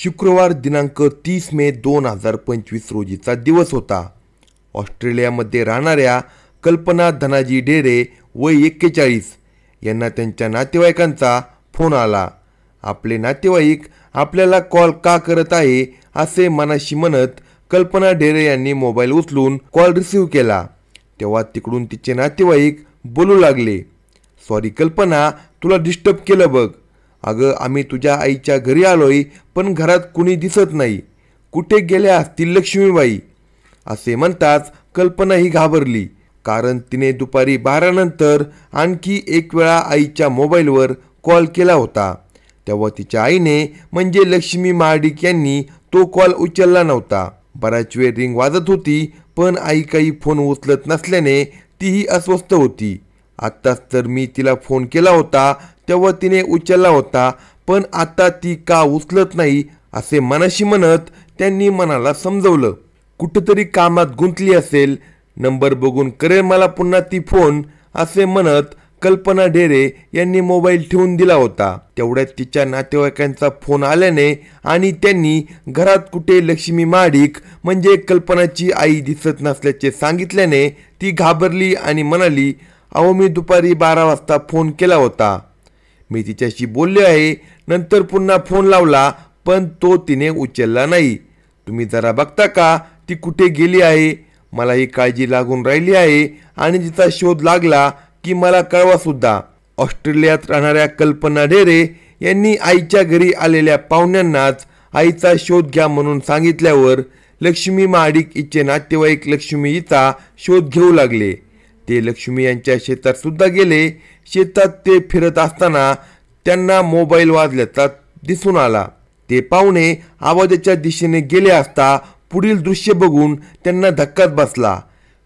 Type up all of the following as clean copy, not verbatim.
शुक्रवार दिनांक 30 मे 2025 रोजीचा दिवस होता. ऑस्ट्रेलियामध्ये राहणाऱ्या कल्पना धनाजी ढेरे वय 41 यांना त्यांच्या नातेवाईकांचा फोन आला. आपले नातेवाईक आपल्याला कॉल का करत आहे असे मनाशी म्हणत कल्पना ढेरे यांनी मोबाईल उचलून कॉल रिसीव्ह केला. तेव्हा तिकडून तिचे नातेवाईक बोलू लागले, सॉरी कल्पना, तुला डिस्टर्ब केलं बघ. अगं आम्ही तुझ्या आईच्या घरी आलोय, पण घरात कुणी दिसत नाही. कुठे गेल्या असतील लक्ष्मीबाई? असे म्हणताच कल्पना ही घाबरली, कारण तिने दुपारी 12 नंतर आणखी एक वेळा आईच्या मोबाईलवर कॉल केला होता. तेव्हा तिच्या आईने म्हणजे लक्ष्मी महाडिक यांनी तो कॉल उचलला नव्हता. बराच वेळ रिंग वाजत होती, पण आई काही फोन उचलत नसल्याने तीही अस्वस्थ होती. आत्ताच तर मी तिला फोन केला होता तेव्हा तिने उचलला होता, पण आता ती का उचलत नाही असे मनाशी म्हणत त्यांनी मनाला समजवलं. कुठेतरी कामात गुंतली असेल, नंबर बघून करेल मला पुन्हा ती फोन असे म्हणत कल्पना ढेरे यांनी मोबाईल ठेवून दिला होता. तेवढ्यात तिच्या नातेवाईकांचा फोन आल्याने आणि त्यांनी घरात कुठे लक्ष्मी महाडिक म्हणजे कल्पनाची आई दिसत नसल्याचे सांगितल्याने ती घाबरली आणि म्हणाली, अहो मी दुपारी 12 वाजता फोन केला होता. मी तिच्याशी बोलले आहे, नंतर पुन्हा फोन लावला पण तो तिने उचलला नाही. तुम्ही जरा बघता का ती कुठे गेली आहे? मला ही काळजी लागून राहिली आहे आणि तिचा शोध लागला की मला कळवा सुद्धा. ऑस्ट्रेलियात राहणाऱ्या कल्पना ढेरे यांनी आईच्या घरी आलेल्या पाहुण्यांनाच आईचा शोध घ्या म्हणून सांगितल्यावर लक्ष्मी महाडिक हिचे नातेवाईक लक्ष्मी हिचा शोध घेऊ लागले. ते लक्ष्मी यांच्या शेतात सुद्धा गेले. शेतात ते फिरत असताना त्यांना मोबाईल वाजल्याचा दिसून आला. ते पाहुणे आवाजाच्या दिशेने गेले असता पुढील दृश्य बघून त्यांना धक्काच बसला.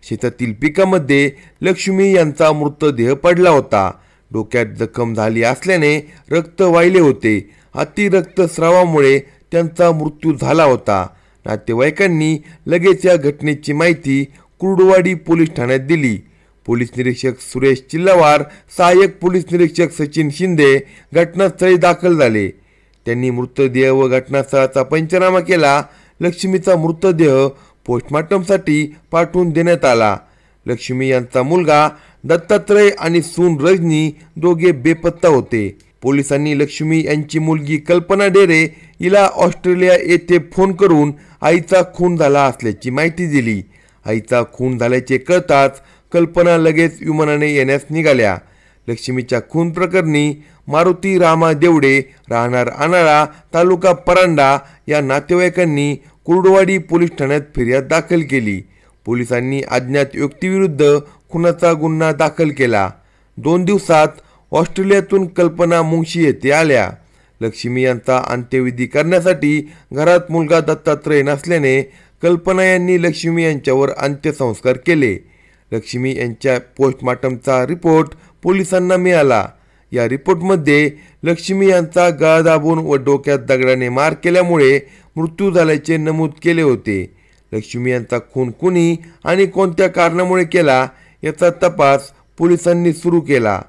शेतातील पिकामध्ये लक्ष्मी यांचा मृतदेह पडला होता. डोक्यात जखम झाली असल्याने रक्त वाहिले होते. अति रक्तस्रावामुळे त्यांचा मृत्यू झाला होता. नातेवाईकांनी लगेच या घटनेची माहिती कुर्डुवाडी पोलीस ठाण्यात दिली. पोलीस निरीक्षक सुरेश चिल्लावार, सहाय्यक पोलीस निरीक्षक सचिन शिंदे घटनास्थळी दाखल झाले. त्यांनी मृतदेह व घटनास्थळाचा पंचनामा केला. लक्ष्मीचा मृतदेह पोस्टमॉर्टमसाठी पाठवून देण्यात आला. लक्ष्मी यांचा मुलगा दत्तात्रय आणि सून रजनी दोघे बेपत्ता होते. पोलिसांनी लक्ष्मी यांची मुलगी कल्पना ढेरे हिला ऑस्ट्रेलिया येथे फोन करून आईचा खून झाला असल्याची माहिती दिली. आईचा खून झाल्याचे कळताच कल्पना लगेच विमानाने येण्यास निघाल्या. लक्ष्मीच्या खून प्रकरणी मारुती रामा देवडे राहणार अनाळा तालुका परांडा या नातेवाईकांनी कुर्डुवाडी पोलीस ठाण्यात फिर्याद दाखल केली. पोलिसांनी अज्ञात व्यक्तीविरुद्ध खुनाचा गुन्हा दाखल केला. 2 दिवसात ऑस्ट्रेलियातून कल्पना मुंशी येथे आल्या. लक्ष्मी यांचा अंत्यविधी करण्यासाठी घरात मुलगा दत्तात्रय नसल्याने कल्पना यांनी लक्ष्मी यांच्यावर अंत्यसंस्कार केले. लक्ष्मी यांच्या पोस्टमॉर्टमचा रिपोर्ट पोलिसांना मिळाला. या रिपोर्टमध्ये लक्ष्मी यांचा गळा दाबून व डोक्यात दगडाने मार केल्यामुळे मृत्यू झाल्याचे नमूद केले होते. लक्ष्मी यांचा खून कुणी आणि कोणत्या कारणामुळे केला याचा तपास पोलिसांनी सुरू केला.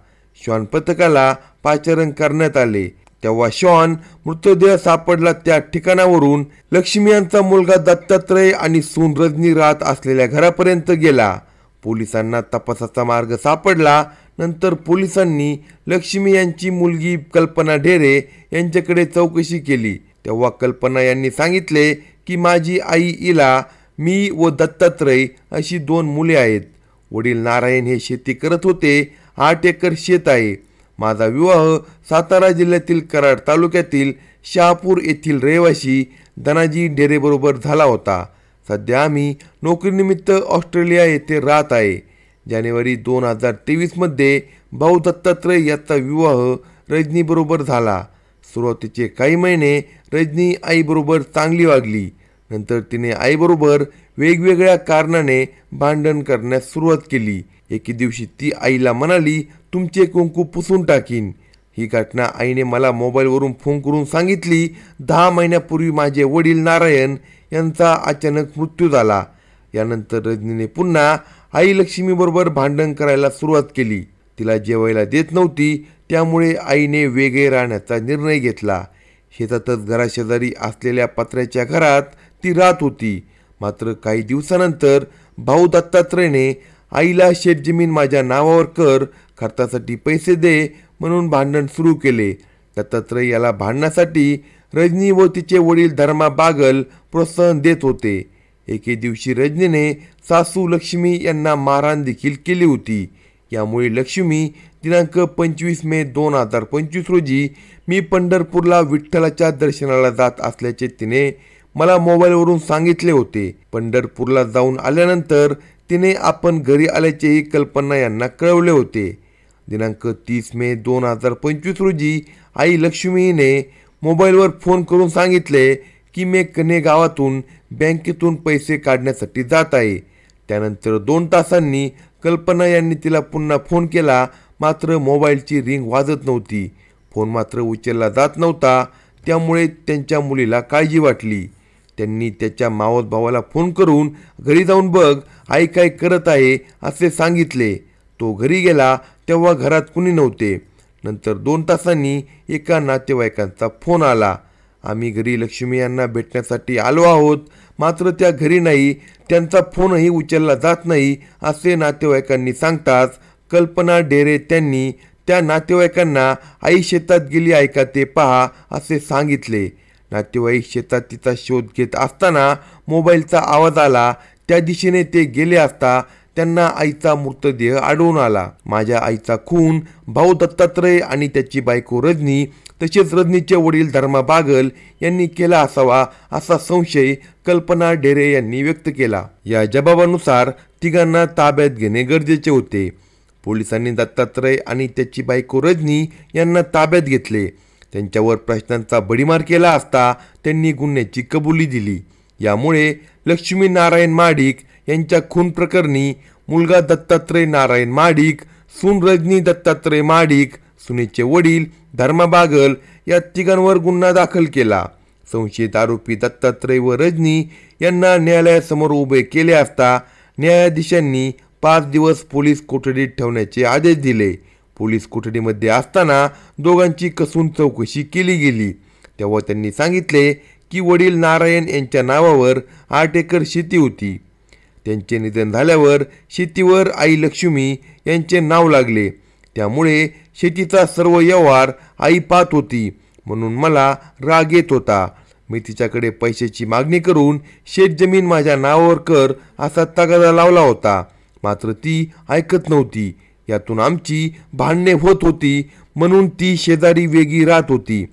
श्वान पथकाला पाचारण करण्यात आले. तेव्हा श्वान मृतदेह सापडला त्या ठिकाणावरून लक्ष्मी यांचा मुलगा दत्तात्रय आणि सून रजनी राहत असलेल्या घरापर्यंत गेला. पोलिसांना तपासाचा मार्ग सापडला. नंतर पोलिसांनी लक्ष्मी यांची मुलगी कल्पना ढेरे यांच्याकडे चौकशी केली. तेव्हा कल्पना यांनी सांगितले की माझी आई इला, मी व दत्तात्रय अशी 2 मुले आहेत. वडील नारायण हे शेती करत होते. 8 एकर शेत आहे. माझा विवाह सातारा जिल्ह्यातील कराड तालुक्यातील शहापूर येथील रहिवासी धनाजी ढेरेबरोबर झाला होता. सध्या आम्ही नोकरीनिमित्त ऑस्ट्रेलिया येथे राहत आहे. जानेवारी 2023 मध्ये भाऊ दत्तात्रय याचा विवाह रजनीबरोबर झाला. सुरुवातीचे काही महिने रजनी आईबरोबर चांगली वागली. नंतर तिने आईबरोबर वेगवेगळ्या कारणाने भांडण करण्यास सुरुवात केली. एके दिवशी ती आईला म्हणाली, तुमचे कुंकू पुसून टाकीन. ही घटना आईने मला मोबाईलवरून फोन करून सांगितली. 10 महिन्यापूर्वी माझे वडील नारायण यांचा अचानक मृत्यू झाला. यानंतर रजनीने पुन्हा आई लक्ष्मीबरोबर भांडण करायला सुरुवात केली. तिला जेवायला देत नव्हती, त्यामुळे आईने वेगळे राहण्याचा निर्णय घेतला. शेतातच घराशेजारी असलेल्या पत्र्याच्या घरात ती राहत होती. मात्र काही दिवसानंतर भाऊ दत्तात्रयने आईला शेतजमीन माझ्या नावावर कर, खर्चासाठी पैसे दे म्हणून भांडण सुरू केले. दत्तात्रय याला भांडण्यासाठी रजनी व तिचे वडील धर्मा बागल प्रोत्साहन देत होते. एके दिवशी रजनीने सासू लक्ष्मी यांना मारहाण देखील केली होती. यामुळे लक्ष्मी दिनांक 25 मे 2025 रोजी मी पंढरपूरला विठ्ठलाच्या दर्शनाला जात असल्याचे तिने मला मोबाईलवरून सांगितले होते. पंढरपूरला जाऊन आल्यानंतर तिने आपण घरी आल्याचेही कल्पना यांना कळवले होते. दिनांक 30 मे 2025 रोजी आई लक्ष्मीने मोबाईलवर फोन करून सांगितले की मी कन्हे गावातून बँकेतून पैसे काढण्यासाठी जात आहे. त्यानंतर 2 तासांनी कल्पना यांनी तिला पुन्हा फोन केला. मात्र मोबाईलची रिंग वाजत नव्हती. फोन मात्र उचलला जात नव्हता. त्यामुळे त्यांच्या मुलीला काळजी वाटली. त्यांनी त्याच्या मावस भावाला फोन करून घरी जाऊन बघ आई काय करत आहे असे सांगितले. तो घरी गेला तेव्हा घरात कुणी नव्हते. नंतर 2 तासांनी एका नातेवाईकांचा फोन आला. आम्ही घरी लक्ष्मी यांना भेटण्यासाठी आलो आहोत, मात्र त्या घरी नाही, त्यांचा फोनही उचलला जात नाही असे नातेवाईकांनी सांगताच कल्पना डेरे त्यांनी त्या नातेवाईकांना आई शेतात गेली आहे का ते पहा असे सांगितले. नातेवाईक शेतात तिचा शोध घेत असताना मोबाईलचा आवाज आला. त्या दिशेने ते गेले असता त्यांना आईचा मृतदेह आढळून आला. माझ्या आईचा खून भाऊ दत्तात्रय आणि त्याची बायको रजनी तसेच रजनीचे वडील धर्मा बागल यांनी केला असावा असा संशय कल्पना डेरे यांनी व्यक्त केला. या जबाबानुसार तिघांना ताब्यात घेणे गरजेचे होते. पोलिसांनी दत्तात्रय आणि त्याची बायको रजनी यांना ताब्यात घेतले. त्यांच्यावर प्रश्नांचा भडीमार केला असता त्यांनी गुन्ह्याची कबुली दिली. यामुळे लक्ष्मी नारायण महाडिक यांच्या खून प्रकरणी मुलगा दत्तात्रय नारायण महाडिक, सून रजनी दत्तात्रय महाडिक, सुनेचे वडील धर्मा बागल या तिघांवर गुन्हा दाखल केला. संशयित आरोपी दत्तात्रय व रजनी यांना न्यायालयासमोर उभे केले असता न्यायाधीशांनी 5 दिवस पोलीस कोठडीत ठेवण्याचे आदेश दिले. पोलीस कोठडीमध्ये असताना दोघांची कसून चौकशी केली गेली. तेव्हा त्यांनी सांगितले की वडील नारायण यांच्या नावावर 8 एकर शेती होती. त्यांचे निधन झाल्यावर शेतीवर आई लक्ष्मी यांचे नाव लागले. त्यामुळे शेतीचा सर्व व्यवहार आई पाहत होती, म्हणून मला राग येत होता. मी तिच्याकडे पैशाची मागणी करून शेतजमीन माझ्या नावावर कर असा तगादा लावला होता. मात्र ती ऐकत नव्हती. यातून आमची भांडणे होत होती, म्हणून ती शेजारी वेगळी राहत होती.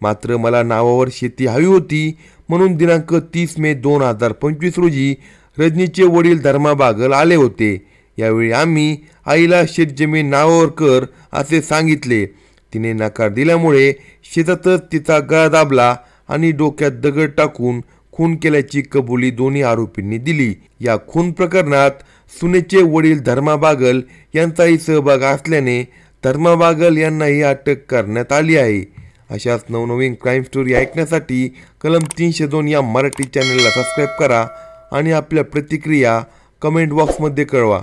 मात्र मला नावावर शेती हवी होती, म्हणून दिनांक 30 मे 2025 रोजी रजनीचे वडील धर्मा बागल आले होते. यावेळी आम्ही आईला शेतजमीन नावावर कर असे सांगितले. तिने नकार दिल्यामुळे शेतातच तिचा गळा दाबला आणि डोक्यात दगड टाकून खून केल्याची कबुली दोन्ही आरोपींनी दिली. या खून प्रकरणात सुनेचे वडील धर्मा बागल यांचाही सहभाग असल्याने धर्मा बागल यांनाही अटक करण्यात आली आहे. अशाच नवनवीन क्राईम स्टोरी ऐकण्यासाठी कलम 302 या मराठी चॅनलला सबस्क्राईब करा आणि आपल्या प्रतिक्रिया कमेंट बॉक्समध्ये कळवा.